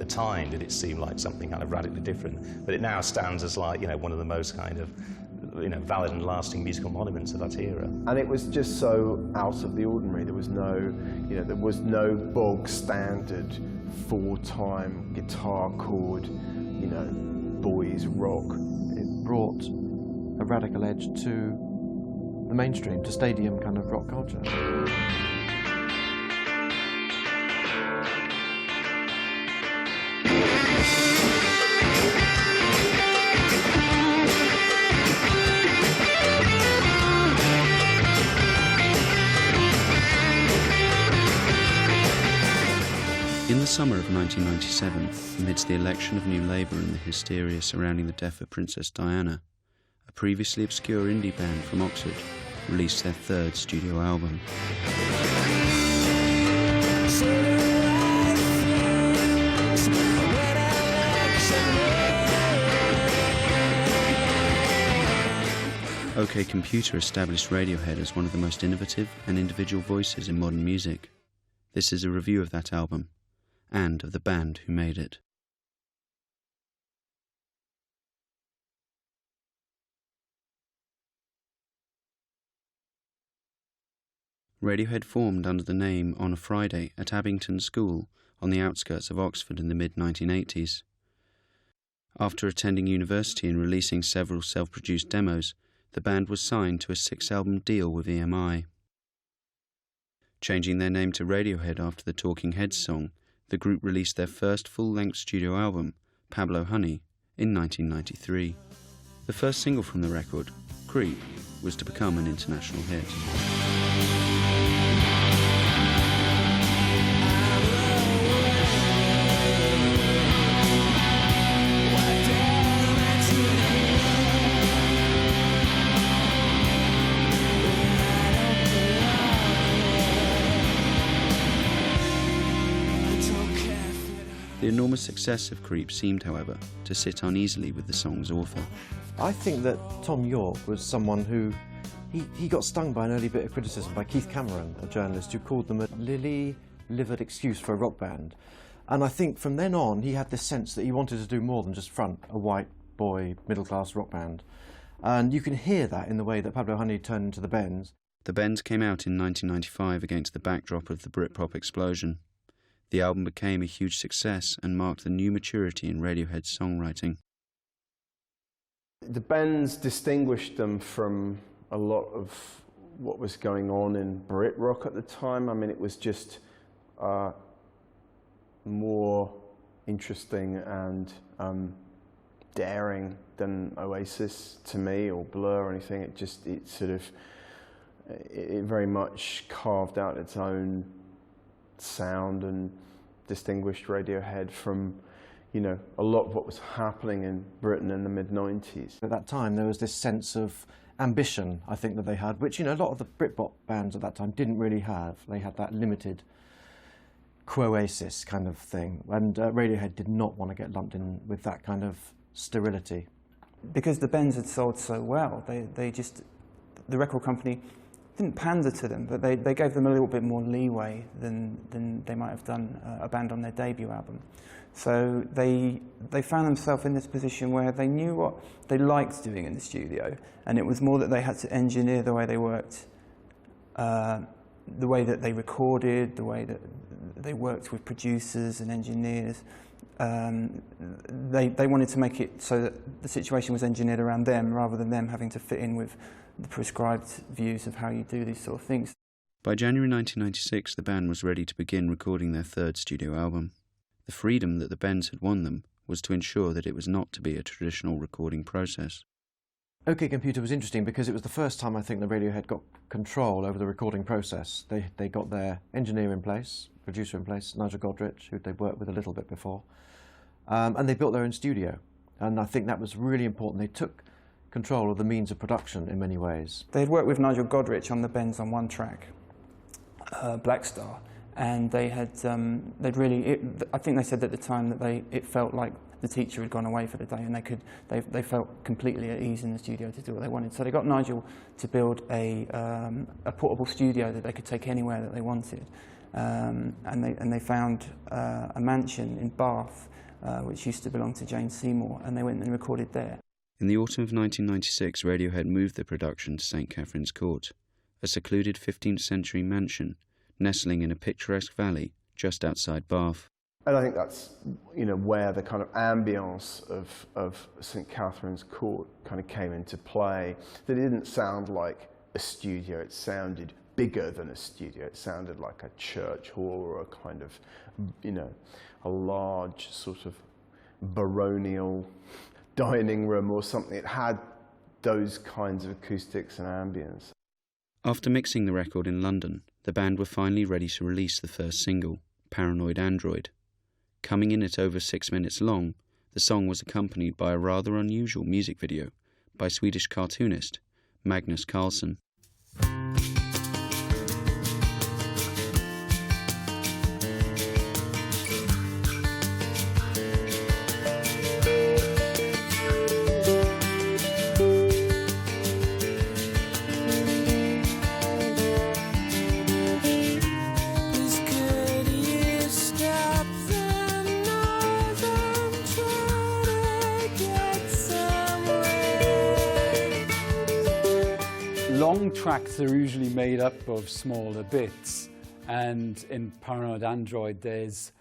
time did it seem like something kind of radically different, but it now stands as like, you know, one of the most kind of, you know, valid and lasting musical monuments of that era. And it was just so out of the ordinary. There was no, you know, there was no bog standard 4-time guitar chord, you know, boys rock. It brought a radical edge to the mainstream, to stadium kind of rock culture. In the summer of 1997, amidst the election of New Labour and the hysteria surrounding the death of Princess Diana, a previously obscure indie band from Oxford released their third studio album. OK Computer established Radiohead as one of the most innovative and individual voices in modern music. This is a review of that album, and of the band who made it. Radiohead formed under the name On a Friday at Abington School on the outskirts of Oxford in the mid-1980s. After attending university and releasing several self-produced demos, the band was signed to a 6-album deal with EMI. Changing their name to Radiohead after the Talking Heads song, the group released their first full-length studio album, Pablo Honey, in 1993. The first single from the record, Creep, was to become an international hit. The enormous success of Creep seemed, however, to sit uneasily with the song's author. I think that Tom York was someone who, he got stung by an early bit of criticism by Keith Cameron, a journalist, who called them a lily-livered excuse for a rock band. And I think from then on he had this sense that he wanted to do more than just front a white boy middle-class rock band. And you can hear that in the way that Pablo Honey turned into the Bends. The Bends came out in 1995 against the backdrop of the Britpop explosion. The album became a huge success and marked the new maturity in Radiohead's songwriting. The Bends distinguished them from a lot of what was going on in Brit rock at the time. I mean, it was just more interesting and daring than Oasis to me, or Blur or anything. It very much carved out its own sound and distinguished Radiohead from, you know, a lot of what was happening in Britain in the mid-90s. At that time there was this sense of ambition, I think, that they had, which, you know, a lot of the Britpop bands at that time didn't really have. They had that limited Quoasis kind of thing, and Radiohead did not want to get lumped in with that kind of sterility. Because the Bends had sold so well, the record company didn't pander to them, but they gave them a little bit more leeway than they might have done a band on their debut album. So they found themselves in this position where they knew what they liked doing in the studio, and it was more that they had to engineer the way they worked, the way that they recorded, the way that they worked with producers and engineers. They wanted to make it so that the situation was engineered around them, rather than them having to fit in with the prescribed views of how you do these sort of things. By January 1996, the band was ready to begin recording their third studio album. The freedom that the Bends had won them was to ensure that it was not to be a traditional recording process. OK Computer was interesting because it was the first time, I think, that Radiohead got control over the recording process. They got their engineer in place, producer in place, Nigel Godrich, who they'd worked with a little bit before, and they built their own studio. And I think that was really important. They took control of the means of production in many ways. They had worked with Nigel Godrich on the Bends on one track, Black Star, and they had I think they said at the time that it felt like the teacher had gone away for the day, and they felt completely at ease in the studio to do what they wanted. So they got Nigel to build a portable studio that they could take anywhere that they wanted, and they found a mansion in Bath which used to belong to Jane Seymour, and they went and recorded there. In the autumn of 1996, Radiohead moved the production to St Catherine's Court, a secluded 15th century mansion nestling in a picturesque valley just outside Bath. And I think that's, you know, where the kind of ambience of St Catherine's Court kind of came into play. That it didn't sound like a studio, it sounded bigger than a studio. It sounded like a church hall or a kind of, you know, a large sort of baronial dining room or something. It had those kinds of acoustics and ambience. After mixing the record in London, the band were finally ready to release the first single, Paranoid Android. Coming in at over 6 minutes long, the song was accompanied by a rather unusual music video by Swedish cartoonist Magnus Carlsson. Long tracks are usually made up of smaller bits, and in Paranoid Android there's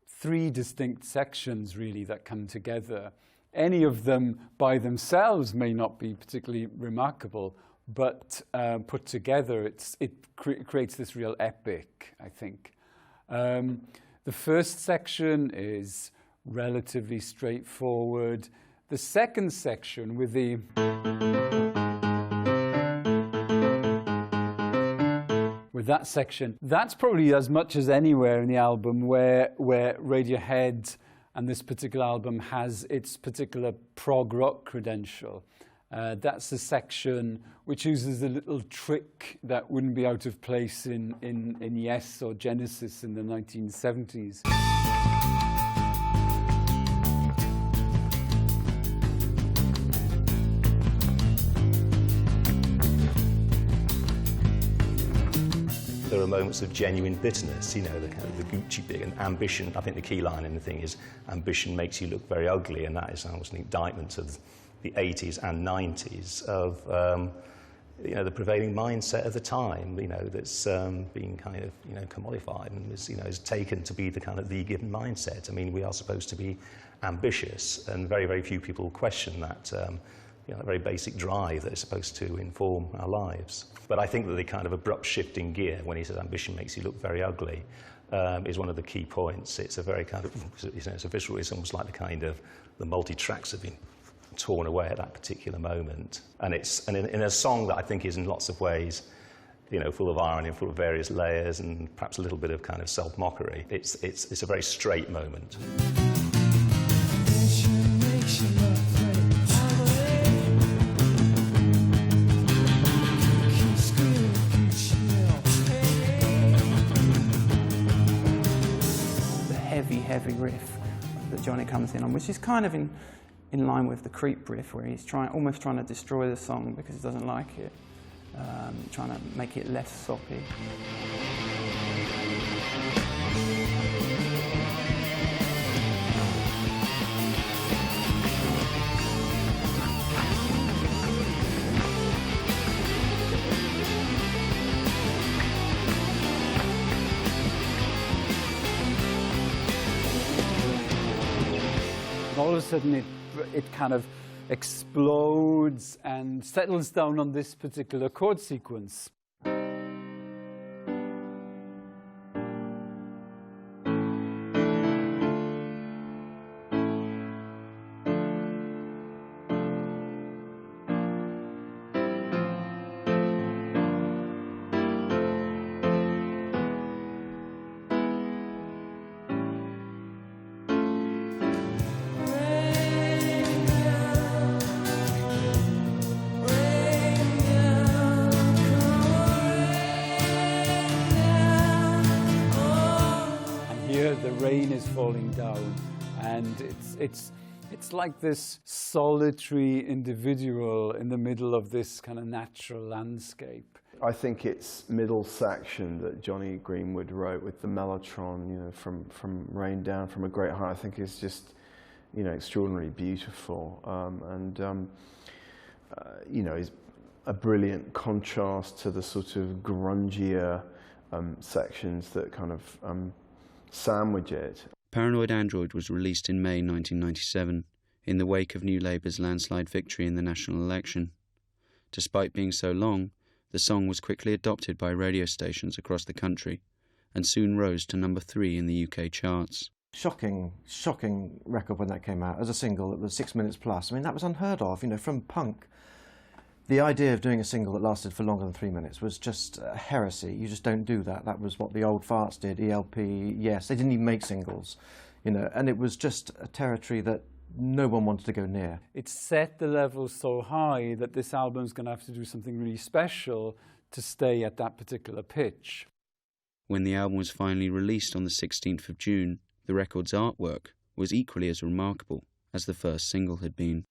3 distinct sections really that come together. Any of them by themselves may not be particularly remarkable, but put together it creates this real epic, I think. The first section is relatively straightforward. The second section with the that section, that's probably as much as anywhere in the album where Radiohead and this particular album has its particular prog rock credential. That's the section which uses a little trick that wouldn't be out of place in Yes or Genesis in the 1970s. There are moments of genuine bitterness, you know, the kind of the Gucci big and ambition. I think the key line in the thing is ambition makes you look very ugly, and that is almost an indictment of the 80s and 90s of you know, the prevailing mindset of the time, you know, that's being kind of, you know, commodified and is, you know, is taken to be the kind of the given mindset. I mean, we are supposed to be ambitious, and very, very few people question that. You know, a very basic drive that is supposed to inform our lives. But I think that the kind of abrupt shift in gear when he says ambition makes you look very ugly is one of the key points. It's a very kind of, you know, it's a visual, it's almost like the kind of, the multi-tracks have been torn away at that particular moment. And it's in a song that I think is in lots of ways, you know, full of irony and full of various layers and perhaps a little bit of kind of self-mockery. It's a very straight moment. Heavy riff that Johnny comes in on, which is kind of in line with the Creep riff, where he's almost trying to destroy the song because he doesn't like it, trying to make it less soppy. All of a sudden it kind of explodes and settles down on this particular chord sequence. The rain is falling down, and it's like this solitary individual in the middle of this kind of natural landscape. I think it's middle section that Johnny Greenwood wrote with the mellotron, you know, from Rain Down from a Great Height. I think is just you know, extraordinarily beautiful, you know, is a brilliant contrast to the sort of grungier sections that kind of sandwich it. Paranoid Android was released in May 1997, in the wake of New Labour's landslide victory in the national election. Despite being so long, the song was quickly adopted by radio stations across the country and soon rose to number 3 in the UK charts. Shocking record when that came out. As a single, it was 6 minutes plus. I mean, that was unheard of, you know, from punk. The idea of doing a single that lasted for longer than 3 minutes was just a heresy. You just don't do that. That was what the old farts did, ELP, yes. They didn't even make singles, you know, and it was just a territory that no one wanted to go near. It set the level so high that this album's going to have to do something really special to stay at that particular pitch. When the album was finally released on the 16th of June, the record's artwork was equally as remarkable as the first single had been.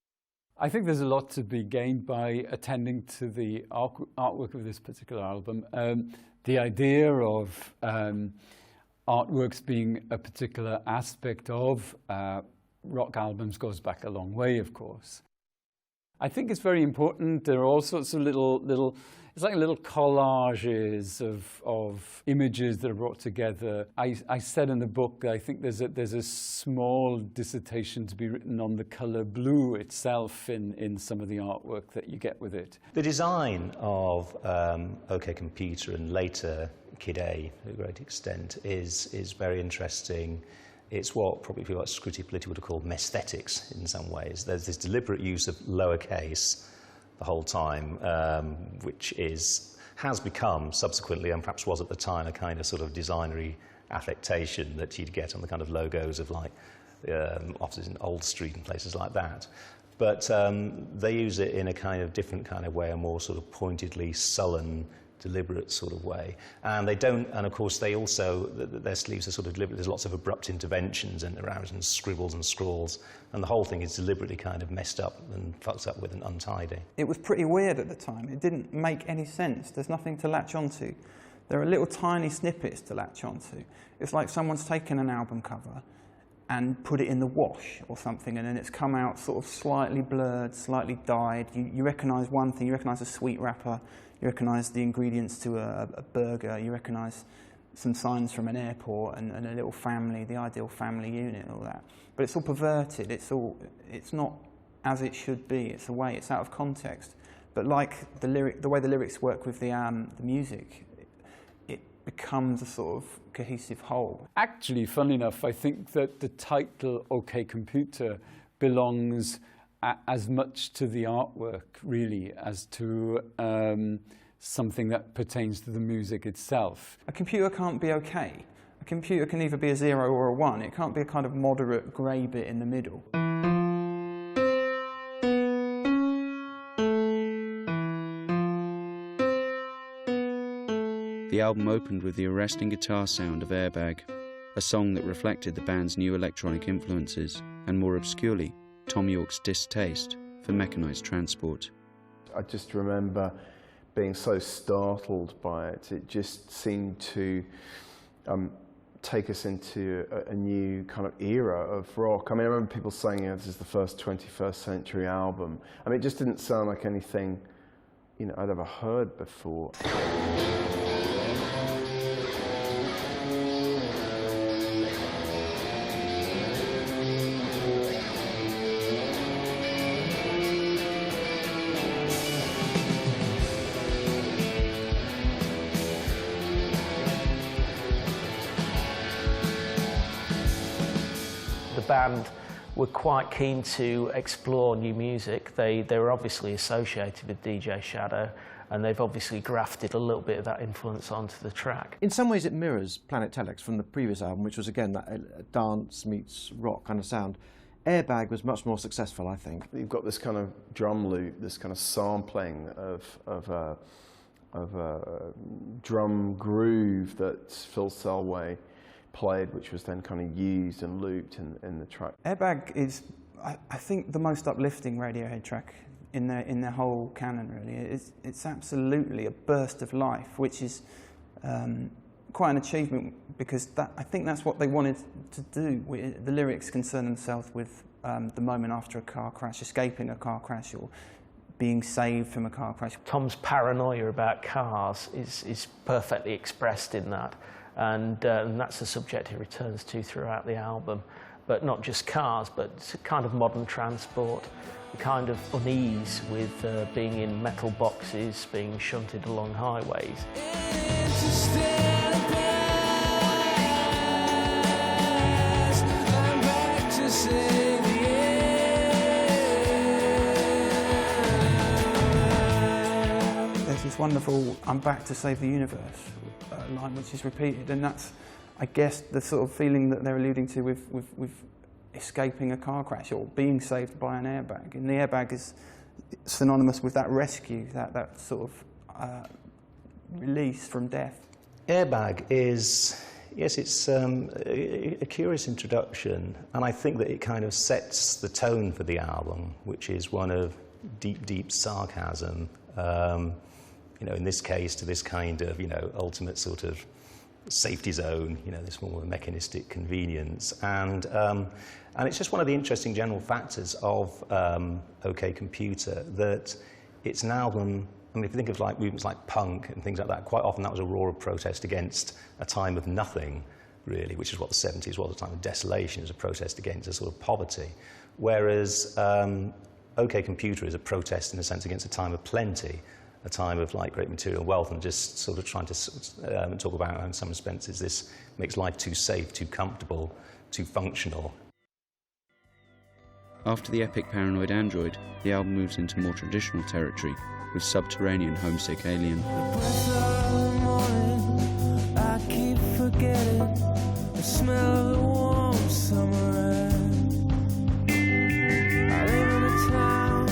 I think there's a lot to be gained by attending to the artwork of this particular album. The idea of artworks being a particular aspect of rock albums goes back a long way, of course. I think it's very important. There are all sorts of little it's like little collages of images that are brought together. I said in the book, I think there's a small dissertation to be written on the colour blue itself in some of the artwork that you get with it. The design of OK Computer and later Kid A, to a great extent, is very interesting. It's what probably people like Scrutty Politti would have called mesthetics in some ways. There's this deliberate use of lowercase the whole time, which has become subsequently, and perhaps was at the time, a kind of sort of designery affectation that you'd get on the kind of logos of like offices in Old Street and places like that. But they use it in a kind of different kind of way, a more sort of pointedly sullen, deliberate sort of way. And they don't, and of course they also, their sleeves are sort of deliberate. There's lots of abrupt interventions and around and scribbles and scrawls, and the whole thing is deliberately kind of messed up and fucked up with and untidy. It was pretty weird at the time. It didn't make any sense. There's nothing to latch onto. There are little tiny snippets to latch onto. It's like someone's taken an album cover and put it in the wash or something, and then it's come out sort of slightly blurred, slightly dyed. You recognise one thing, you recognise a sweet wrapper, you recognise the ingredients to a burger, you recognise some signs from an airport and a little family, the ideal family unit and all that. But it's all perverted, it's not as it should be, it's it's out of context. But like the way the lyrics work with the music, it becomes a sort of cohesive whole. Actually, funnily enough, I think that the title OK Computer belongs as much to the artwork, really, as to something that pertains to the music itself. A computer can't be okay. A computer can either be a 0 or a 1. It can't be a kind of moderate grey bit in the middle. The album opened with the arresting guitar sound of Airbag, a song that reflected the band's new electronic influences, and more obscurely, Tom York's distaste for mechanised transport. I just remember being so startled by it. It just seemed to take us into a new kind of era of rock. I mean, I remember people saying, you know, this is the first 21st century album. I mean, it just didn't sound like anything, you know, I'd ever heard before. The band were quite keen to explore new music. They were obviously associated with DJ Shadow, and they've obviously grafted a little bit of that influence onto the track. In some ways it mirrors Planet Telex from the previous album, which was again that dance meets rock kind of sound. Airbag was much more successful, I think. You've got this kind of drum loop, this kind of sampling of a drum groove that Phil Selway played, which was then kind of used and looped in the track. Airbag is, I think, the most uplifting Radiohead track in their whole canon, really. It's absolutely a burst of life, which is quite an achievement, because I think that's what they wanted to do. The lyrics concern themselves with the moment after a car crash, escaping a car crash or being saved from a car crash. Tom's paranoia about cars is perfectly expressed in that, and that's the subject he returns to throughout the album. But not just cars, but kind of modern transport, the kind of unease with being in metal boxes, being shunted along highways. There's this wonderful "I'm back to save the universe" line which is repeated, and that's, I guess, the sort of feeling that they're alluding to with escaping a car crash or being saved by an airbag. And the airbag is synonymous with that rescue, that sort of release from death. Airbag is, yes, it's a curious introduction, and I think that it kind of sets the tone for the album, which is one of deep, deep sarcasm. You know, in this case, to this kind of, you know, ultimate sort of safety zone, you know, this more mechanistic convenience. And it's just one of the interesting general factors of OK Computer, that it's an album, I mean, if you think of like movements like punk and things like that, quite often that was a roar of protest against a time of nothing, really, which is what the 70s was, a time of desolation. It was a protest against a sort of poverty. Whereas OK Computer is a protest, in a sense, against a time of plenty, a time of like great material wealth, and just sort of trying to talk about, in some respects, is this makes life too safe, too comfortable, too functional. After the epic Paranoid Android, the album moves into more traditional territory with Subterranean Homesick Alien. I keep forgetting the smell of the warm summer air. I live in a town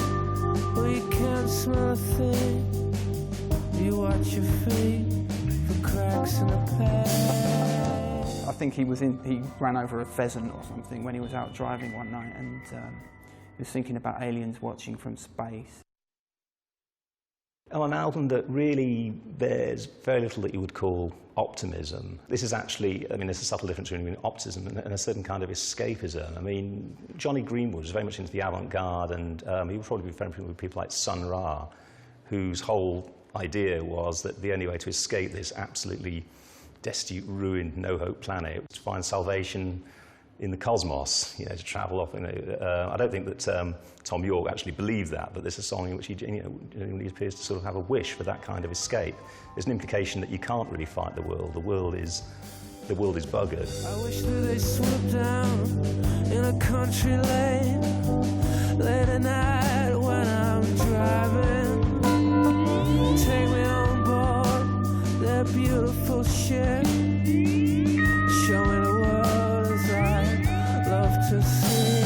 where you can't smell a thing. You watch your feet for cracks in the pavement. I think he ran over a pheasant or something when he was out driving one night, and he was thinking about aliens watching from space. On an album that really bears very little that you would call optimism. This is actually, I mean, there's a subtle difference between optimism and a certain kind of escapism. I mean, Johnny Greenwood was very much into the avant-garde, and he would probably be very familiar with people like Sun Ra, whose whole idea was that the only way to escape this absolutely destitute, ruined, no-hope planet was to find salvation in the cosmos, you know, to travel off. You know, I don't think that Tom York actually believed that, but there's a song in which he appears to sort of have a wish for that kind of escape. There's an implication that you can't really fight the world. The world is buggered. I wish that they swooped down in a country lane late at night when I'm driving. Take me on board their beautiful ship. Show me the world as I love to see.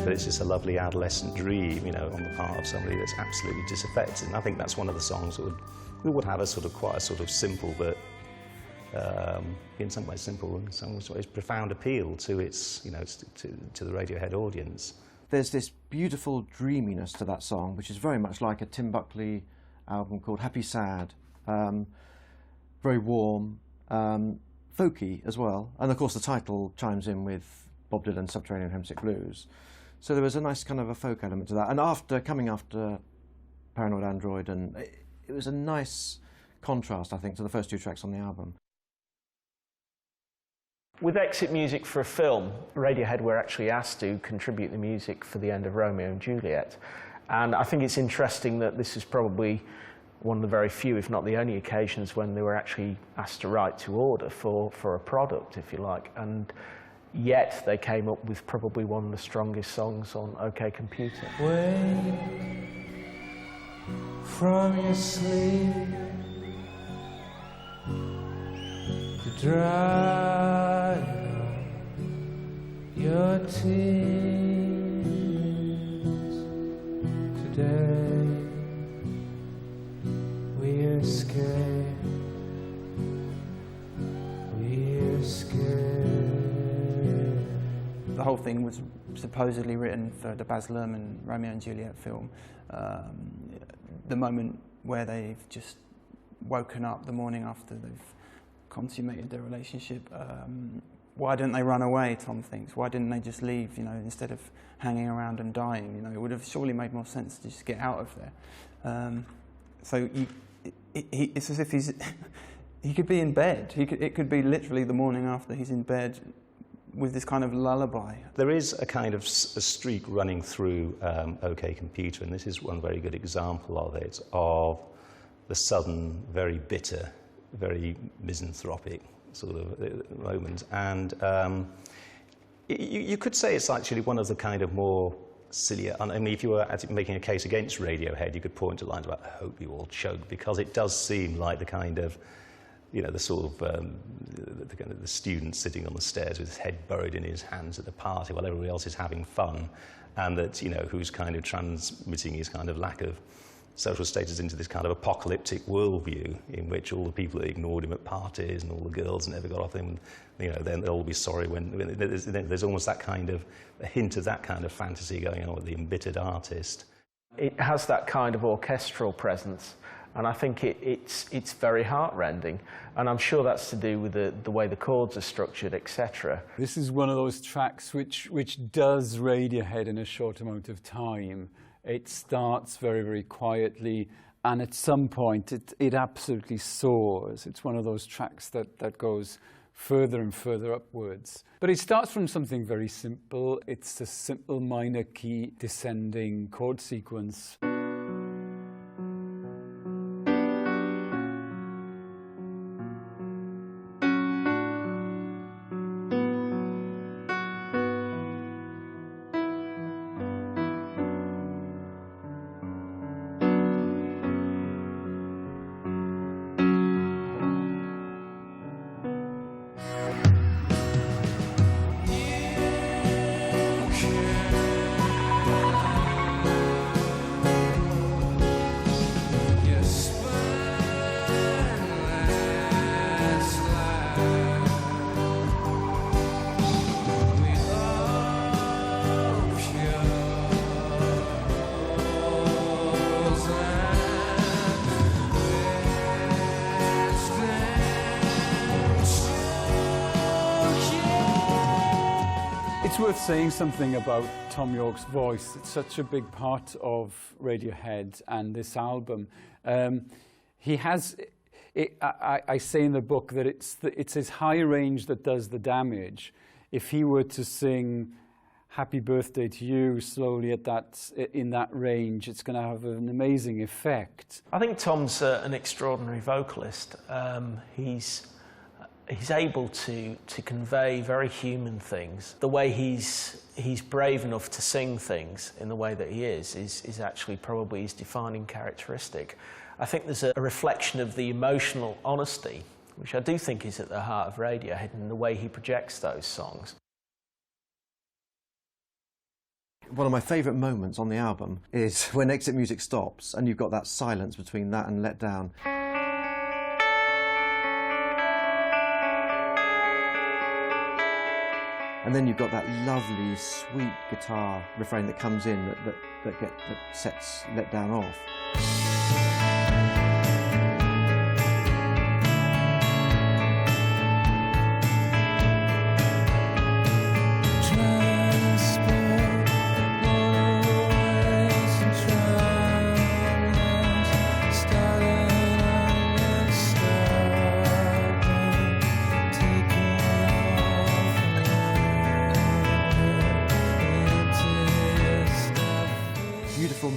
But it's just a lovely adolescent dream, you know, on the part of somebody that's absolutely disaffected. And I think that's one of the songs that would have a sort of quite a sort of simple, but in some ways simple, and in some ways profound appeal to its, you know, to the Radiohead audience. There's this beautiful dreaminess to that song, which is very much like a Tim Buckley album called Happy Sad. Very warm, folky as well. And of course the title chimes in with Bob Dylan's Subterranean Homesick Blues. So there was a nice kind of a folk element to that. And coming after Paranoid Android, and it was a nice contrast, I think, to the first two tracks on the album. With exit music for a film, Radiohead were actually asked to contribute the music for the end of Romeo and Juliet. And I think it's interesting that this is probably one of the very few, if not the only occasions when they were actually asked to write to order for a product, if you like. And yet they came up with probably one of the strongest songs on OK Computer. Wake from your sleep to dry your tears today. We escape. The whole thing was supposedly written for the Baz Luhrmann Romeo and Juliet film. The moment where they've just woken up the morning after they've consummated their relationship, why didn't they run away, Tom thinks? Why didn't they just leave, instead of hanging around and dying? It would have surely made more sense to just get out of there. So it's as if he could be in bed. It could be literally the morning after he's in bed with this kind of lullaby. There is a kind of a streak running through OK Computer, and this is one very good example of it, of the sudden, very bitter, very misanthropic sort of moment. And you could say it's actually one of the kind of more sillier, I mean, if you were making a case against Radiohead, you could point to lines about, I hope you all choke, because it does seem like the kind of, the sort of, the student sitting on the stairs with his head buried in his hands at the party while everybody else is having fun, and that, who's kind of transmitting his kind of lack of social status into this kind of apocalyptic worldview in which all the people that ignored him at parties and all the girls that never got off him, then they'll all be sorry when there's almost that kind of, a hint of that kind of fantasy going on with the embittered artist. It has that kind of orchestral presence, and I think it's very heartrending, and I'm sure that's to do with the way the chords are structured, etc. This is one of those tracks which does Radiohead in a short amount of time. It starts very, very quietly, and at some point it absolutely soars. It's one of those tracks that goes further and further upwards. But it starts from something very simple. It's a simple minor key descending chord sequence. It's worth saying something about Tom York's voice. It's such a big part of Radiohead and this album. He has, I say in the book that it's his high range that does the damage. If he were to sing Happy Birthday to You slowly in that range, it's going to have an amazing effect. I think Tom's an extraordinary vocalist. He's able to convey very human things. The way he's brave enough to sing things in the way that he is actually probably his defining characteristic. I think there's a reflection of the emotional honesty, which I do think is at the heart of Radiohead, and the way he projects those songs. One of my favourite moments on the album is when exit music stops and you've got that silence between that and Let Down. And then you've got that lovely, sweet guitar refrain that comes in that sets Let Down off.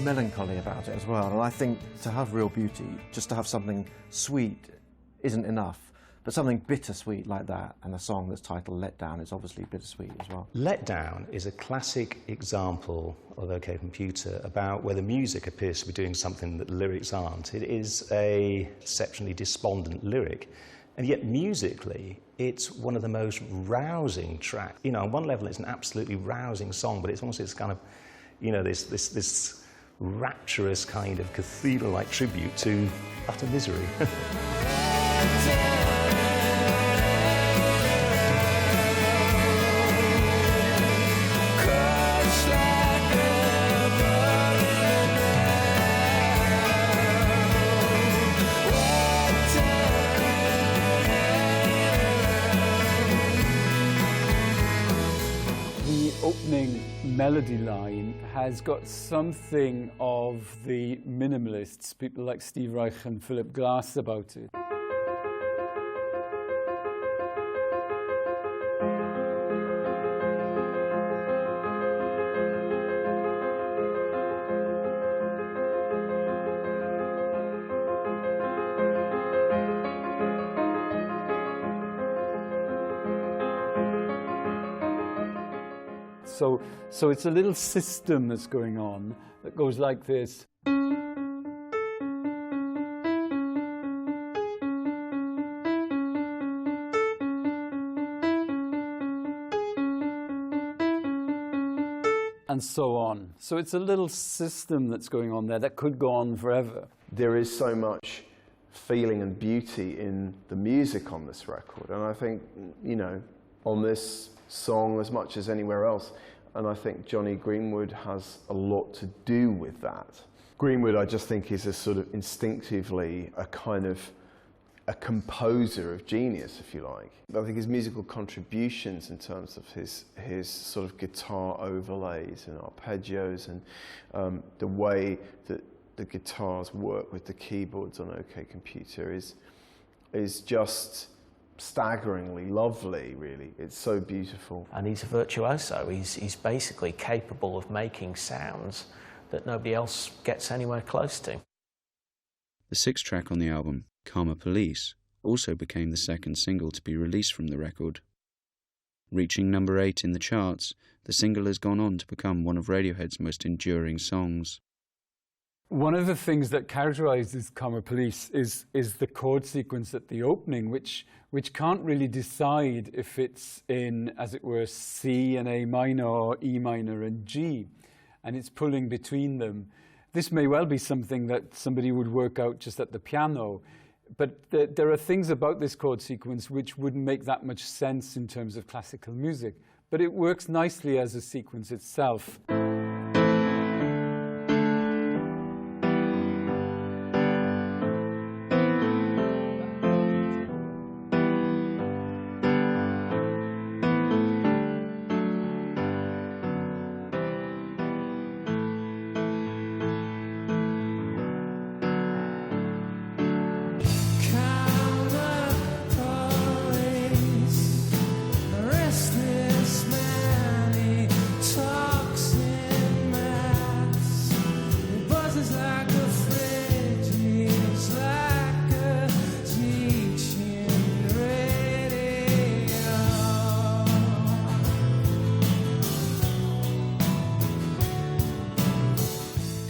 Melancholy about it as well, and I think to have real beauty, just to have something sweet isn't enough, but something bittersweet like that, and a song that's titled Let Down is obviously bittersweet as well. Let Down is a classic example of OK Computer about where the music appears to be doing something that the lyrics aren't. It is a exceptionally despondent lyric, and yet musically it's one of the most rousing tracks. On one level it's an absolutely rousing song, but it's almost this kind of, this rapturous kind of cathedral-like tribute to utter misery. melody line has got something of the minimalists, people like Steve Reich and Philip Glass about it. So it's a little system that's going on that goes like this. And so on. So it's a little system that's going on there that could go on forever. There is so much feeling and beauty in the music on this record, and I think, you know, on this song as much as anywhere else, and I think Jonny Greenwood has a lot to do with that. Greenwood, I just think, is a sort of instinctively a kind of a composer of genius, if you like. I think his musical contributions in terms of his sort of guitar overlays and arpeggios and the way that the guitars work with the keyboards on OK Computer is just staggeringly lovely, really. It's so beautiful. And he's a virtuoso. He's basically capable of making sounds that nobody else gets anywhere close to. The sixth track on the album, Karma Police, also became the second single to be released from the record. Reaching number 8 in the charts, the single has gone on to become one of Radiohead's most enduring songs. One of the things that characterises Karma Police is the chord sequence at the opening, which can't really decide if it's in, as it were, C and A minor or E minor and G, and it's pulling between them. This may well be something that somebody would work out just at the piano, but there are things about this chord sequence which wouldn't make that much sense in terms of classical music, but it works nicely as a sequence itself.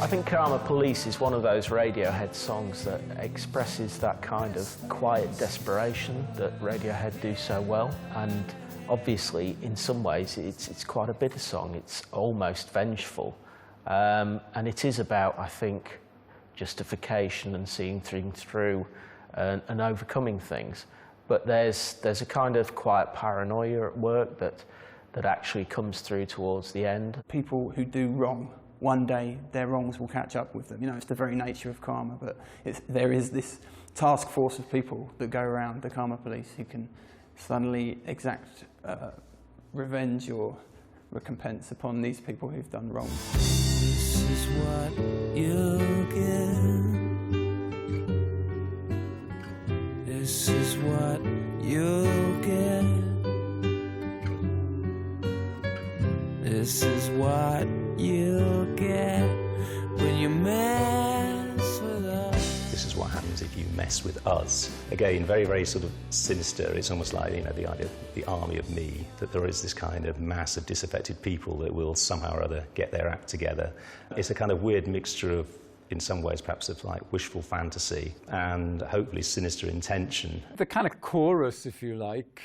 I think Karma Police is one of those Radiohead songs that expresses that kind of quiet desperation that Radiohead do so well, and obviously in some ways it's quite a bitter song. It's almost vengeful, and it is about, I think, justification and seeing things through and overcoming things. But there's a kind of quiet paranoia at work that actually comes through towards the end. People who do wrong, one day their wrongs will catch up with them. You know, it's the very nature of karma, but there is this task force of people that go around, the Karma Police, who can suddenly exact revenge or recompense upon these people who've done wrong. This is what you'll get. This is what you'll get. This is what you'll get when you mess with us. This is what happens if you mess with us. Again, very, very sort of sinister. It's almost like, you know, the idea of the army of me, that there is this kind of mass of disaffected people that will somehow or other get their act together. It's a kind of weird mixture of, in some ways, perhaps of like wishful fantasy and hopefully sinister intention. The kind of chorus, if you like.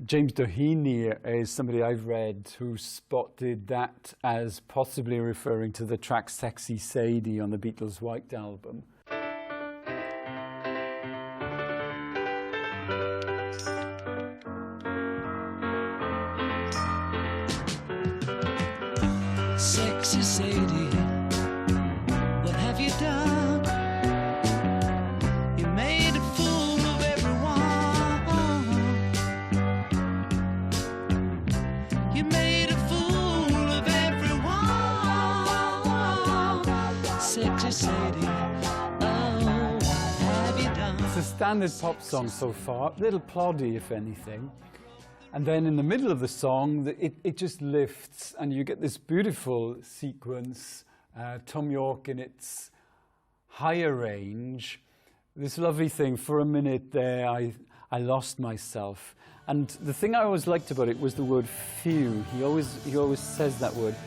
James Doheny is somebody I've read who spotted that as possibly referring to the track Sexy Sadie on the Beatles' White Album. Sexy Sadie, what have you done? standard pop song so far, a little ploddy if anything. And then in the middle of the song, it just lifts and you get this beautiful sequence, Tom York in its higher range. This lovely thing, for a minute there, I lost myself. And the thing I always liked about it was the word few. He always says that word,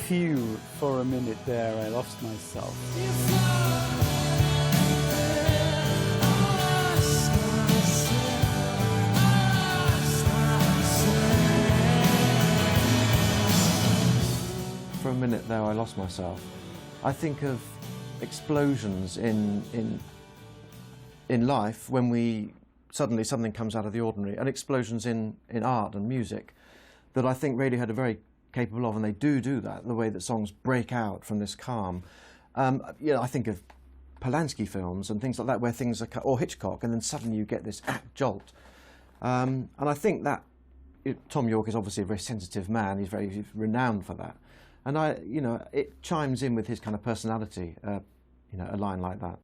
few, for a minute there, I lost myself. For a minute there, I lost myself. I think of explosions in life when we suddenly something comes out of the ordinary, and explosions in art and music that I think Radiohead are very capable of, and they do that, the way that songs break out from this calm. I think of Polanski films and things like that, where things are, or Hitchcock, and then suddenly you get this jolt. And I think that Tom York is obviously a very sensitive man. He's very renowned for that. And it chimes in with his kind of personality, a line like that.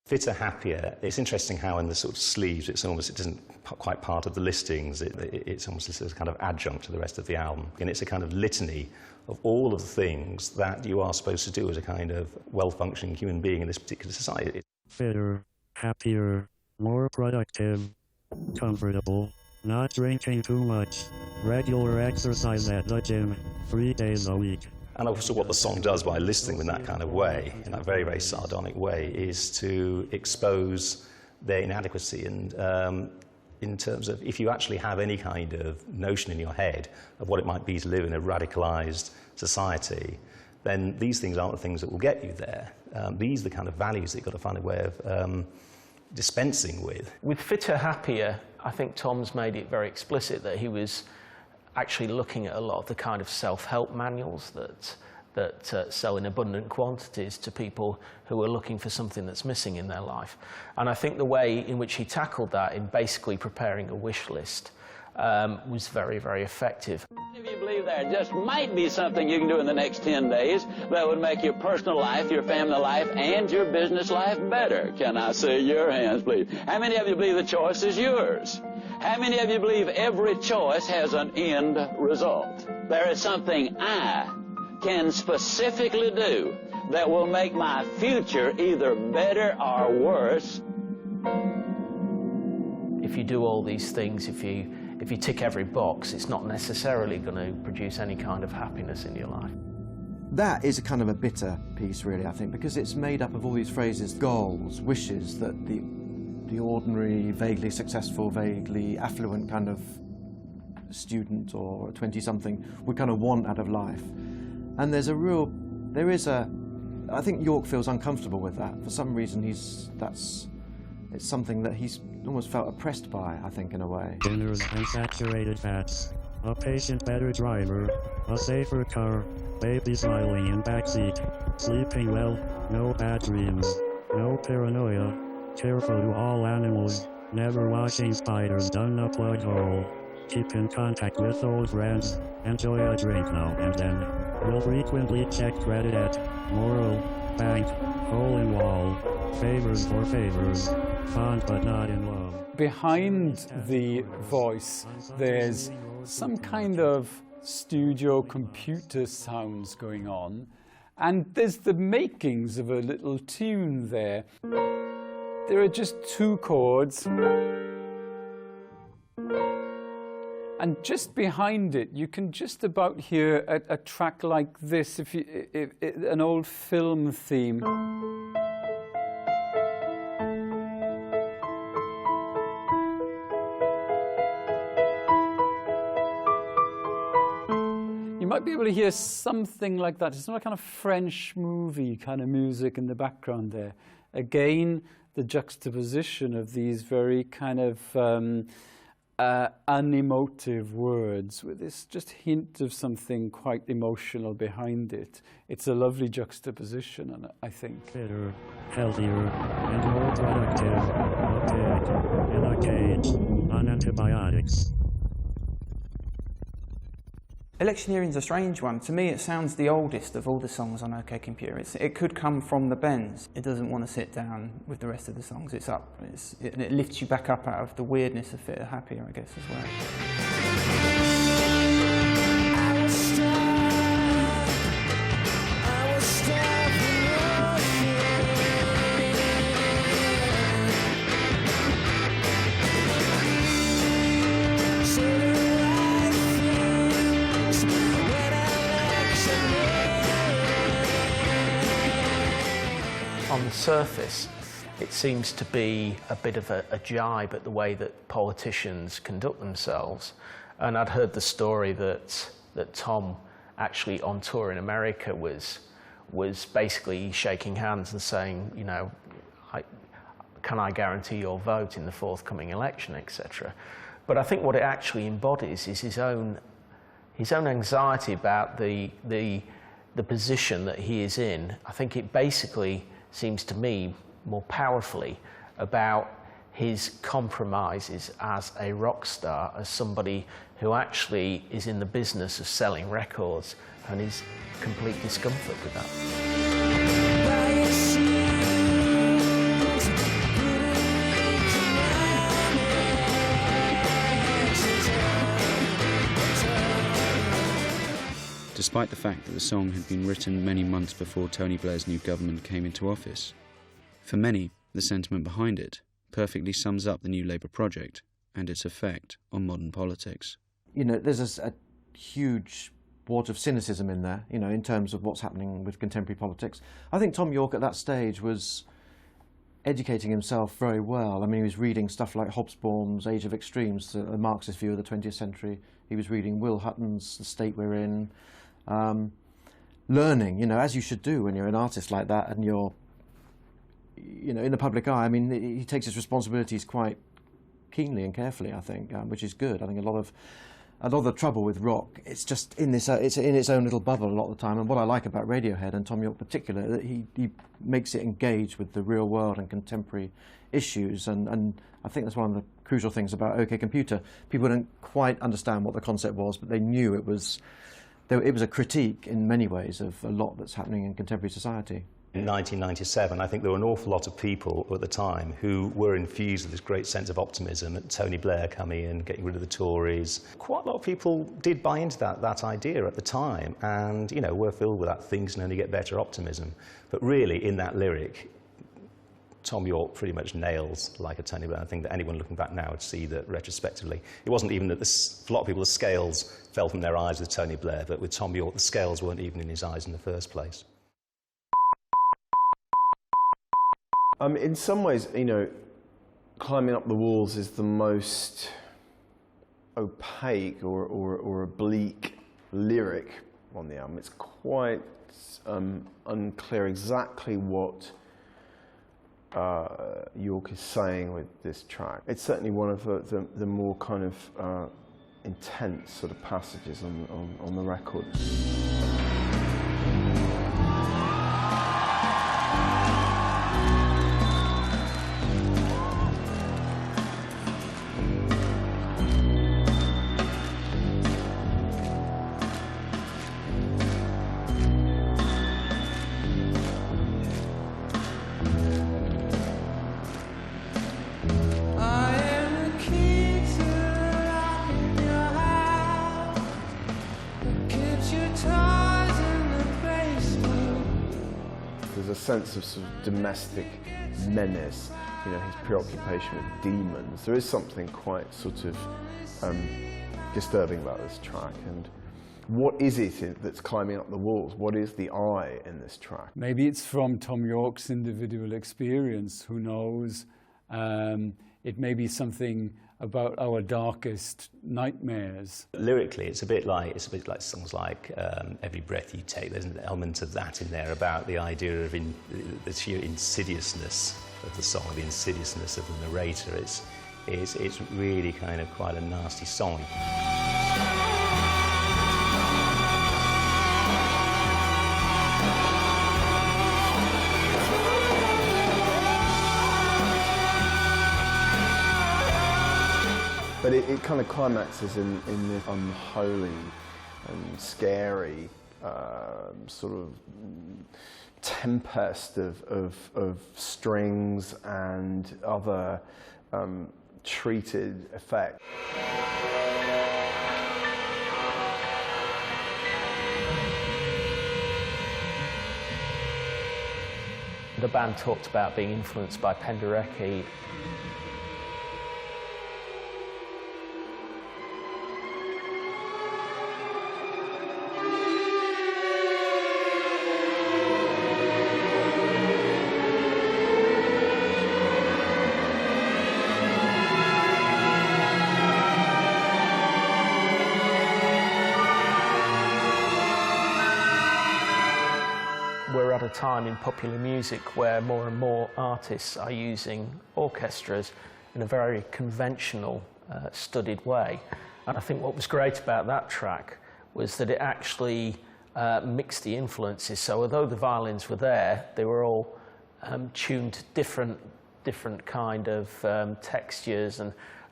Fitter, Happier, it's interesting how in the sort of sleeves it isn't quite part of the listings, it's almost this kind of adjunct to the rest of the album. And it's a kind of litany of all of the things that you are supposed to do as a kind of well-functioning human being in this particular society. Fitter, happier, more productive, comfortable, not drinking too much, regular exercise at the gym, 3 days a week. And also what the song does by listening in that kind of way, in that very, very sardonic way, is to expose their inadequacy. And in terms of, if you actually have any kind of notion in your head of what it might be to live in a radicalized society, then these things aren't the things that will get you there. These are the kind of values that you've got to find a way of dispensing with. With Fitter, Happier, I think Tom's made it very explicit that he was actually looking at a lot of the kind of self-help manuals that sell in abundant quantities to people who are looking for something that's missing in their life. And I think the way in which he tackled that in basically preparing a wish list was very, very effective. If you believe there just might be something you can do in the next 10 days that would make your personal life, your family life, and your business life better, can I see your hands, please? How many of you believe the choice is yours? How many of you believe every choice has an end result? There is something I can specifically do that will make my future either better or worse. If you do all these things, if you tick every box, it's not necessarily going to produce any kind of happiness in your life. That is a kind of a bitter piece, really, I think, because it's made up of all these phrases, goals, wishes that the ordinary, vaguely successful, vaguely affluent kind of student or 20-something would kind of want out of life. And I think York feels uncomfortable with that. For some reason, it's something that he's almost felt oppressed by, I think, in a way. Dinners and saturated fats, a patient better driver, a safer car, baby smiling in backseat, sleeping well, no bad dreams, no paranoia, careful to all animals, never washing spiders down a plug hole, keep in contact with old friends, enjoy a drink now and then, will frequently check credit at Moral, Bank, Hole in Wall, favors for favors, fond but not in love. Behind the voice, there's some kind of studio computer sounds going on, and there's the makings of a little tune there. There are just 2 chords, and just behind it you can just about hear a track like this, an old film theme. You might be able to hear something like that. It's not a kind of French movie kind of music in the background there. Again, the juxtaposition of these very kind of unemotive words with this just hint of something quite emotional behind it. It's a lovely juxtaposition, and I think. Fitter, healthier, and more productive, a pig in a cage, on antibiotics. Electioneering's a strange one. To me, it sounds the oldest of all the songs on OK Computer. It could come from the bends. It doesn't want to sit down with the rest of the songs. It's up. It lifts you back up out of the weirdness of Fitter Happier, I guess, as well. On the surface, it seems to be a bit of a jibe at the way that politicians conduct themselves. And I'd heard the story that Tom, actually on tour in America, was basically shaking hands and saying, you know, can I guarantee your vote in the forthcoming election, etc. But I think what it actually embodies is his own anxiety about the position that he is in. I think it basically seems to me more powerfully about his compromises as a rock star, as somebody who actually is in the business of selling records, and his complete discomfort with that. Despite the fact that the song had been written many months before Tony Blair's new government came into office, for many, the sentiment behind it perfectly sums up the New Labour project and its effect on modern politics. You know, there's a huge wart of cynicism in there, you know, in terms of what's happening with contemporary politics. I think Tom Yorke at that stage was educating himself very well. I mean, he was reading stuff like Hobsbawm's Age of Extremes, a Marxist view of the 20th century. He was reading Will Hutton's The State We're In. Learning, you know, as you should do when you're an artist like that and you're, you know, in the public eye. I mean, he takes his responsibilities quite keenly and carefully, I think, which is good. I think a lot of the trouble with rock, it's just in this, it's in its own little bubble a lot of the time. And what I like about Radiohead and Tom Yorke in particular, that he makes it engage with the real world and contemporary issues. And I think that's one of the crucial things about OK Computer. People don't quite understand what the concept was, but they knew it was a critique in many ways of a lot that's happening in contemporary society. In 1997, I think there were an awful lot of people at the time who were infused with this great sense of optimism at Tony Blair coming in, getting rid of the Tories. Quite a lot of people did buy into that idea at the time and, you know, were filled with that things can only get better optimism. But really, in that lyric, Tom Yorke pretty much nails Like a Tony Blair. I think that anyone looking back now would see that retrospectively. It wasn't even that for a lot of people the scales fell from their eyes with Tony Blair, but with Tom Yorke the scales weren't even in his eyes in the first place. In some ways, you know, Climbing Up the Walls is the most opaque or oblique lyric on the album. It's quite unclear exactly what Yorke is saying with this track. It's certainly one of the more kind of intense sort of passages on the record. There's a sense of sort of domestic menace, you know, his preoccupation with demons. There is something quite sort of disturbing about this track. And what is it that's climbing up the walls? What is the I in this track? Maybe it's from Tom Yorke's individual experience, who knows? It may be something about our darkest nightmares. Lyrically, it's a bit like songs like Every Breath You Take. There's an element of that in there about the idea of the sheer insidiousness of the song, the insidiousness of the narrator. It's really kind of quite a nasty song. But it kind of climaxes in this unholy and scary sort of tempest of strings and other treated effects. The band talked about being influenced by Penderecki. We're at a time in popular music where more and more artists are using orchestras in a very conventional, studied way. And I think what was great about that track was that it actually mixed the influences. So although the violins were there, they were all tuned to different kind of textures,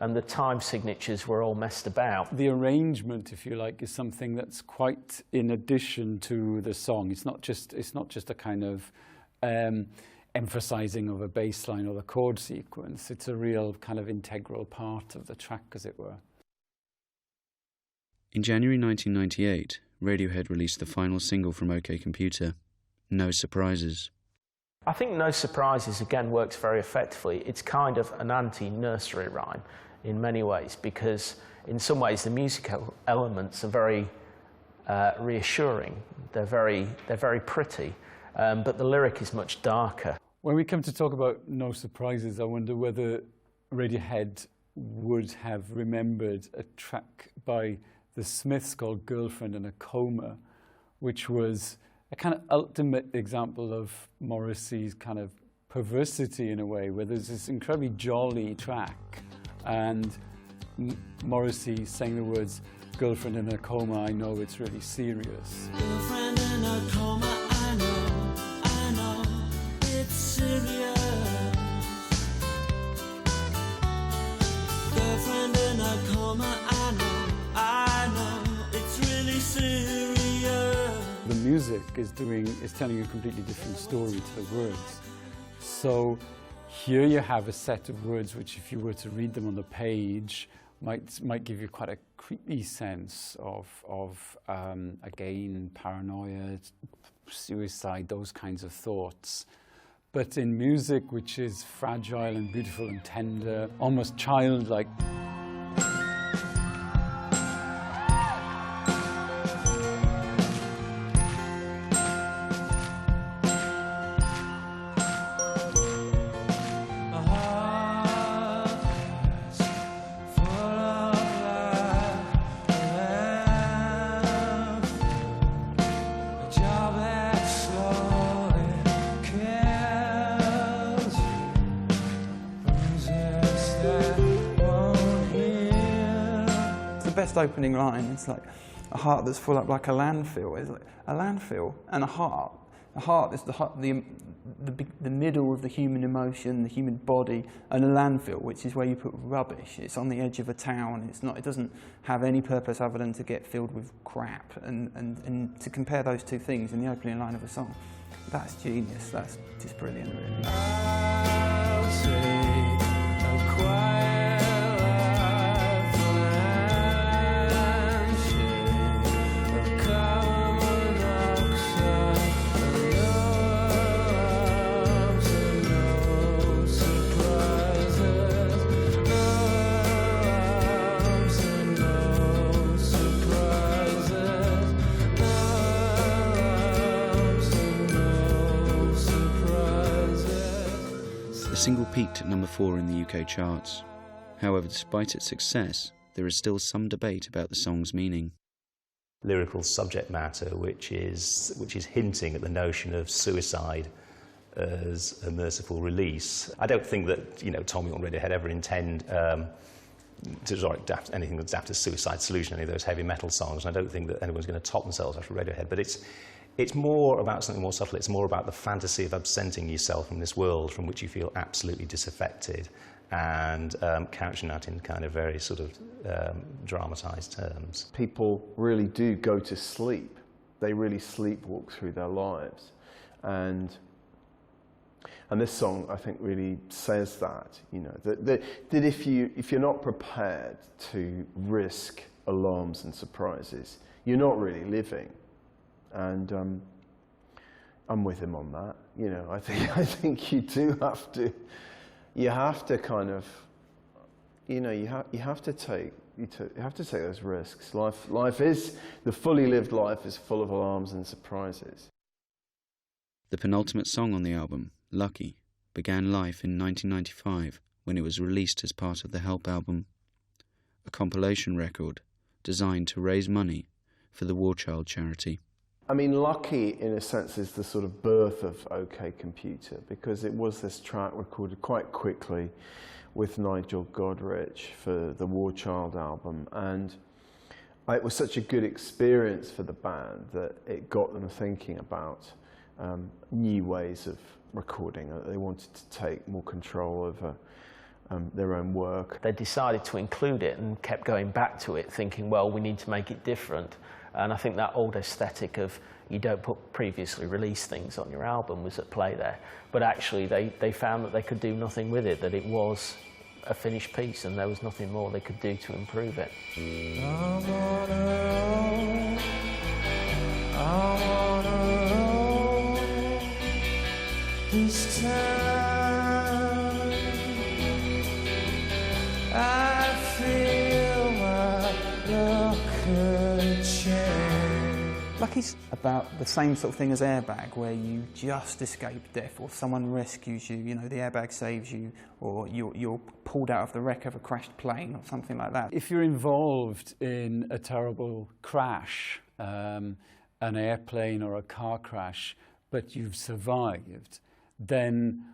and the time signatures were all messed about. The arrangement, if you like, is something that's quite in addition to the song. It's not just a kind of emphasizing of a bass line or the chord sequence. It's a real kind of integral part of the track, as it were. In January 1998, Radiohead released the final single from OK Computer, No Surprises. I think No Surprises, again, works very effectively. It's kind of an anti-nursery rhyme in many ways, because in some ways the musical elements are very reassuring. They're very pretty, but the lyric is much darker. When we come to talk about No Surprises, I wonder whether Radiohead would have remembered a track by the Smiths called Girlfriend in a Coma, which was a kind of ultimate example of Morrissey's kind of perversity in a way, where there's this incredibly jolly track and Morrissey saying the words, "Girlfriend in a coma, I know it's really serious." Girlfriend in a coma, I know it's serious. Girlfriend in a coma, I know it's really serious. The music is telling a completely different story to the words. So here you have a set of words which, if you were to read them on the page, might give you quite a creepy sense of again, paranoia, suicide, those kinds of thoughts. But in music, which is fragile and beautiful and tender, almost childlike, best opening line. It's like a heart that's full up like a landfill. It's like a landfill and a heart. A heart is the middle of the human emotion, the human body, and a landfill, which is where you put rubbish. It's on the edge of a town. It doesn't have any purpose other than to get filled with crap. And to compare those two things in the opening line of a song, that's genius. That's just brilliant, really. I'll say a quiet The single peaked at number 4 in the UK charts. However, despite its success, there is still some debate about the song's meaning. Lyrical subject matter, which is hinting at the notion of suicide as a merciful release. I don't think that Tommy or Radiohead ever intend to adapt anything that's after Suicide Solution, any of those heavy metal songs. And I don't think that anyone's going to top themselves after Radiohead. But It's more about something more subtle. It's more about the fantasy of absenting yourself from this world from which you feel absolutely disaffected, and couching that in kind of very sort of dramatised terms. People really do go to sleep. They really sleepwalk through their lives. And this song, I think, really says that, you know, that if you're not prepared to risk alarms and surprises, you're not really living. And I'm with him on that. You know, I think you do have to. You have to kind of, you know, you have to take those risks. Life is, the fully lived life is full of alarms and surprises. The penultimate song on the album, Lucky, began life in 1995 when it was released as part of the Help album, a compilation record designed to raise money for the War Child charity. I mean, Lucky, in a sense, is the sort of birth of OK Computer, because it was this track recorded quite quickly with Nigel Godrich for the War Child album, and it was such a good experience for the band that it got them thinking about new ways of recording. They wanted to take more control over their own work. They decided to include it and kept going back to it, thinking, well, we need to make it different. And I think that old aesthetic of you don't put previously released things on your album was at play there. But actually they found that they could do nothing with it, that it was a finished piece and there was nothing more they could do to improve it. I'm on a roll. I'm on a roll. This time I feel my luck could change. Lucky's about the same sort of thing as Airbag, where you just escape death, or someone rescues you, you know, the airbag saves you, or you're pulled out of the wreck of a crashed plane, or something like that. If you're involved in a terrible crash, an airplane or a car crash, but you've survived, then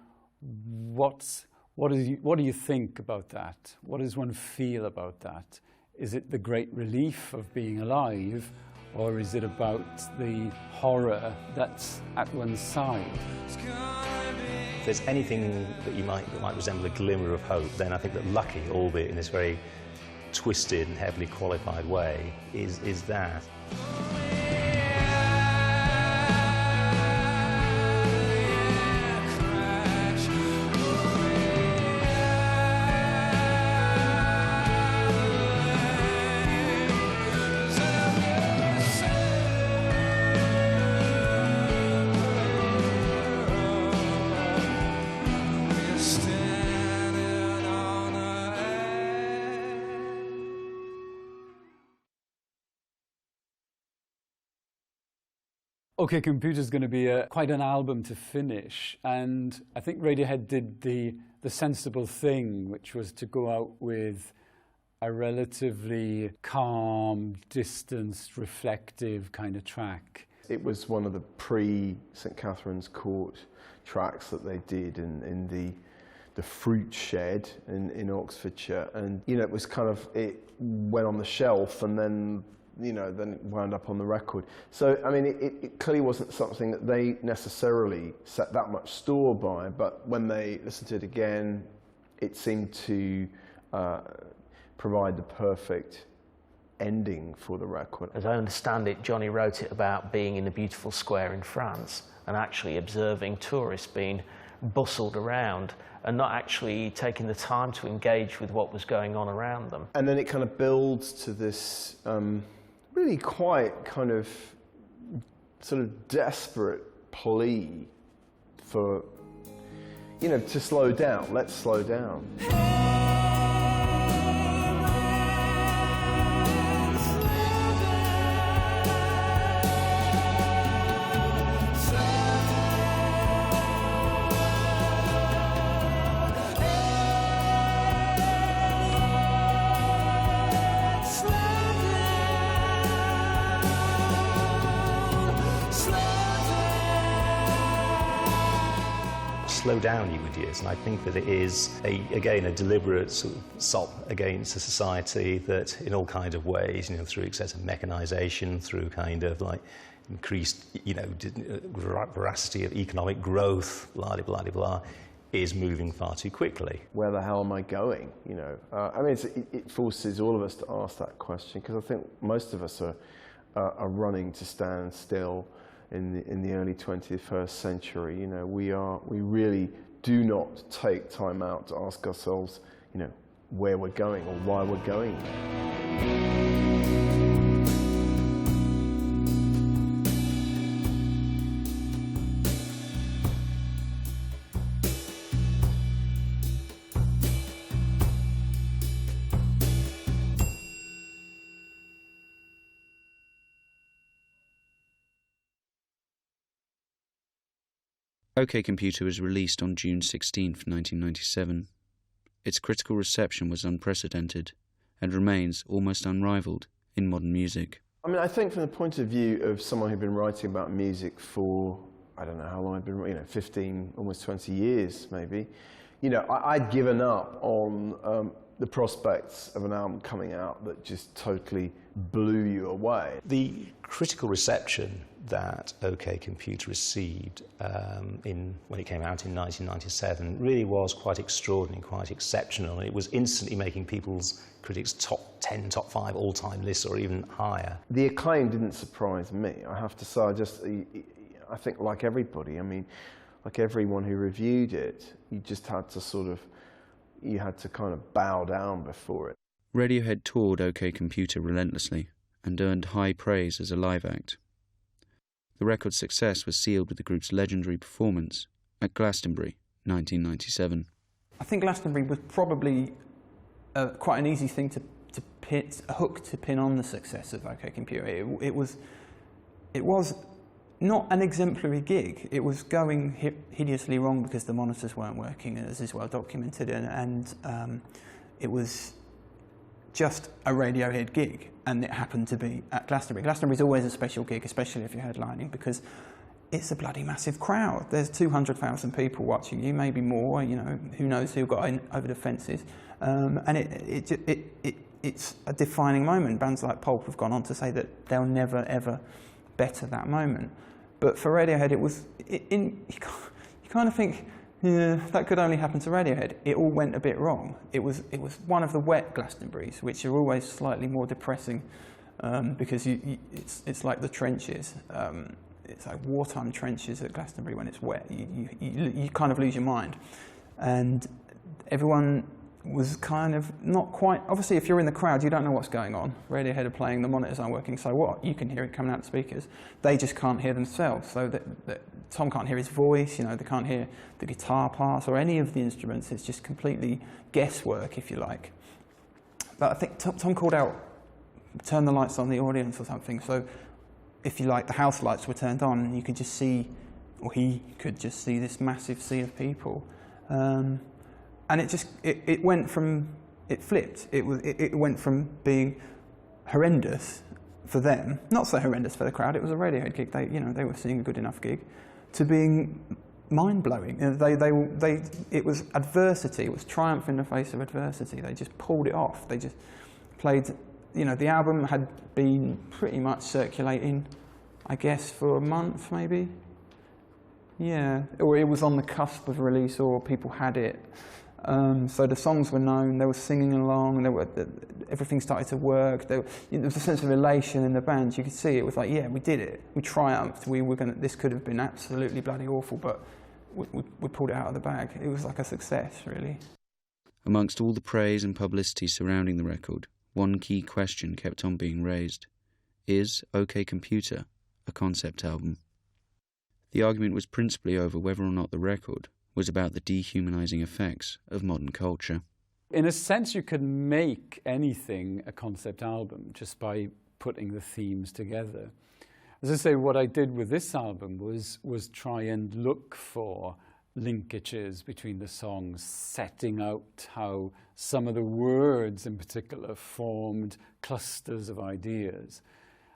what do you think about that? What does one feel about that? Is it the great relief of being alive, or is it about the horror that's at one's side? If there's anything that might resemble a glimmer of hope, then I think that Lucky, albeit in this very twisted and heavily qualified way, is that. OK Computer is going to be quite an album to finish, and I think Radiohead did the sensible thing, which was to go out with a relatively calm, distanced, reflective kind of track. It was one of the pre-St Catherine's Court tracks that they did in the fruit shed in Oxfordshire, and you know, it was kind of, it went on the shelf and then, you know, then it wound up on the record. So, I mean, it clearly wasn't something that they necessarily set that much store by, but when they listened to it again, it seemed to provide the perfect ending for the record. As I understand it, Johnny wrote it about being in a beautiful square in France and actually observing tourists being bustled around and not actually taking the time to engage with what was going on around them. And then it kind of builds to this really quite kind of sort of desperate plea for, you know, to slow down. Let's slow down. Slow down, you idiots. And I think that it is, again, a deliberate sort of sop against a society that, in all kinds of ways, you know, through excessive mechanisation, through kind of like increased, veracity of economic growth, blah, blah, blah, blah, is moving far too quickly. Where the hell am I going? I mean, it forces all of us to ask that question, because I think most of us are running to stand still in the early 21st century. We really do not take time out to ask ourselves, where we're going or why we're going there. OK Computer was released on June 16, 1997. Its critical reception was unprecedented and remains almost unrivalled in modern music. I mean, I think from the point of view of someone who'd been writing about music for, I don't know how long I'd been, 15, almost 20 years maybe, I'd given up on the prospects of an album coming out that just totally blew you away. The critical reception that OK Computer received when it came out in 1997 really was quite extraordinary, quite exceptional. And it was instantly making people's critics' top 10, top 5 all-time lists, or even higher. The acclaim didn't surprise me, I have to say. I think like everybody, like everyone who reviewed it, you just had to you had to kind of bow down before it. Radiohead toured OK Computer relentlessly and earned high praise as a live act. The record's success was sealed with the group's legendary performance at Glastonbury, 1997. I think Glastonbury was probably quite an easy thing a hook to pin on the success of OK Computer. It was not an exemplary gig. It was going hideously wrong because the monitors weren't working, as is well documented, and it was just a Radiohead gig, and it happened to be at Glastonbury. Glastonbury's always a special gig, especially if you're headlining, because it's a bloody massive crowd. There's 200,000 people watching you, maybe more. Who knows who got in over the fences, and it's a defining moment. Bands like Pulp have gone on to say that they'll never ever better that moment. But for Radiohead, you kind of think, yeah, that could only happen to Radiohead. It all went a bit wrong. It was one of the wet Glastonburys, which are always slightly more depressing because it's like the trenches. It's like wartime trenches at Glastonbury when it's wet. You kind of lose your mind. And everyone was kind of not quite... Obviously, if you're in the crowd, you don't know what's going on. Radiohead are playing, the monitors aren't working, so what? You can hear it coming out the speakers. They just can't hear themselves. So that Tom can't hear his voice, they can't hear the guitar parts or any of the instruments. It's just completely guesswork, if you like. But I think Tom called out, turn the lights on the audience or something. So if you like, the house lights were turned on and you could just see, or he could just see this massive sea of people. And it went from, it flipped. It went from being horrendous for them, not so horrendous for the crowd. It was a Radiohead gig. They were seeing a good enough gig, to being mind-blowing. It was adversity. It was triumph in the face of adversity. They just pulled it off. They just played. The album had been pretty much circulating, I guess, for a month maybe. Yeah, or it was on the cusp of release, or people had it. So the songs were known, they were singing along, and everything started to work. There was a sense of elation in the band. You could see it was like, yeah, we did it. We triumphed. This could have been absolutely bloody awful, but we pulled it out of the bag. It was like a success, really. Amongst all the praise and publicity surrounding the record, one key question kept on being raised. Is OK Computer a concept album? The argument was principally over whether or not the record was about the dehumanizing effects of modern culture. In a sense, you could make anything a concept album just by putting the themes together. As I say, what I did with this album was try and look for linkages between the songs, setting out how some of the words in particular formed clusters of ideas.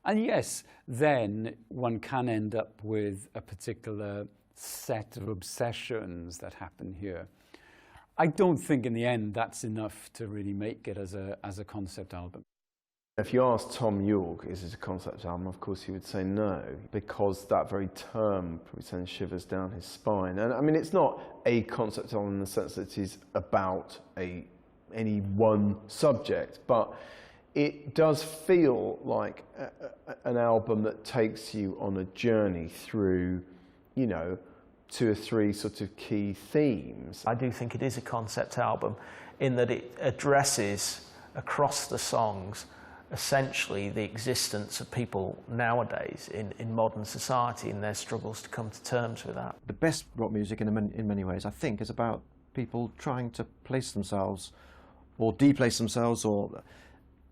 And yes, then one can end up with a particular set of obsessions that happen here. I don't think in the end that's enough to really make it as a concept album. If you ask Tom York, is it a concept album, of course he would say no, because that very term probably sends shivers down his spine. And I mean, it's not a concept album in the sense that it is about any one subject, but it does feel like an album that takes you on a journey through, you know, 2 or 3 sort of key themes. I do think it is a concept album in that it addresses across the songs essentially the existence of people nowadays in modern society and their struggles to come to terms with that. The best rock music in many ways, I think, is about people trying to place themselves or deplace themselves or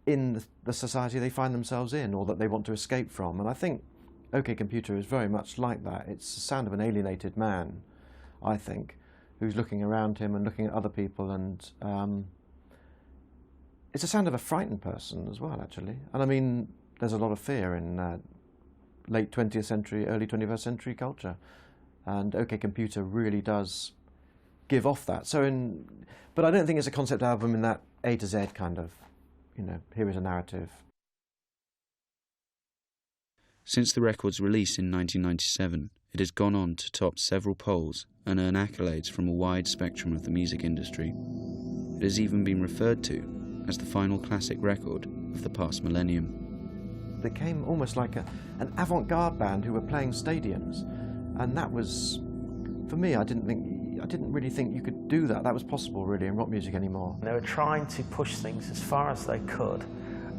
in the society they find themselves in or that they want to escape from. And I think OK Computer is very much like that. It's the sound of an alienated man, I think, who's looking around him and looking at other people, and it's the sound of a frightened person as well, actually. And I mean, there's a lot of fear in late 20th century, early 21st century culture. And OK Computer really does give off that. But I don't think it's a concept album in that A to Z kind of, you know, here is a narrative. Since the record's release in 1997, it has gone on to top several polls and earn accolades from a wide spectrum of the music industry. It has even been referred to as the final classic record of the past millennium. They came almost like an avant-garde band who were playing stadiums, and that was, for me, I didn't really think you could do that. That was possible, really, in rock music anymore. They were trying to push things as far as they could,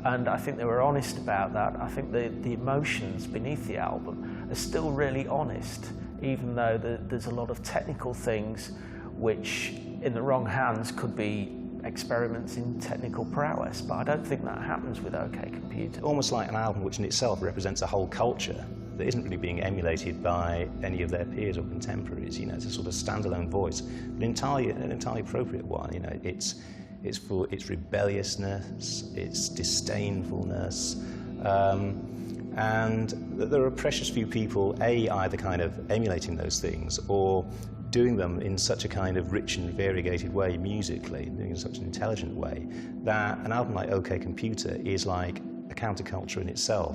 and I think they were honest about that. I think the emotions beneath the album are still really honest, even though there's a lot of technical things which, in the wrong hands, could be experiments in technical prowess, but I don't think that happens with OK Computer. Almost like an album which in itself represents a whole culture that isn't really being emulated by any of their peers or contemporaries. You know, it's a sort of standalone voice, but an entirely appropriate one. You know, it's for its rebelliousness, its disdainfulness, and there are precious few people, either kind of emulating those things or doing them in such a kind of rich and variegated way musically, doing it in such an intelligent way, that an album like OK Computer is like a counterculture in itself.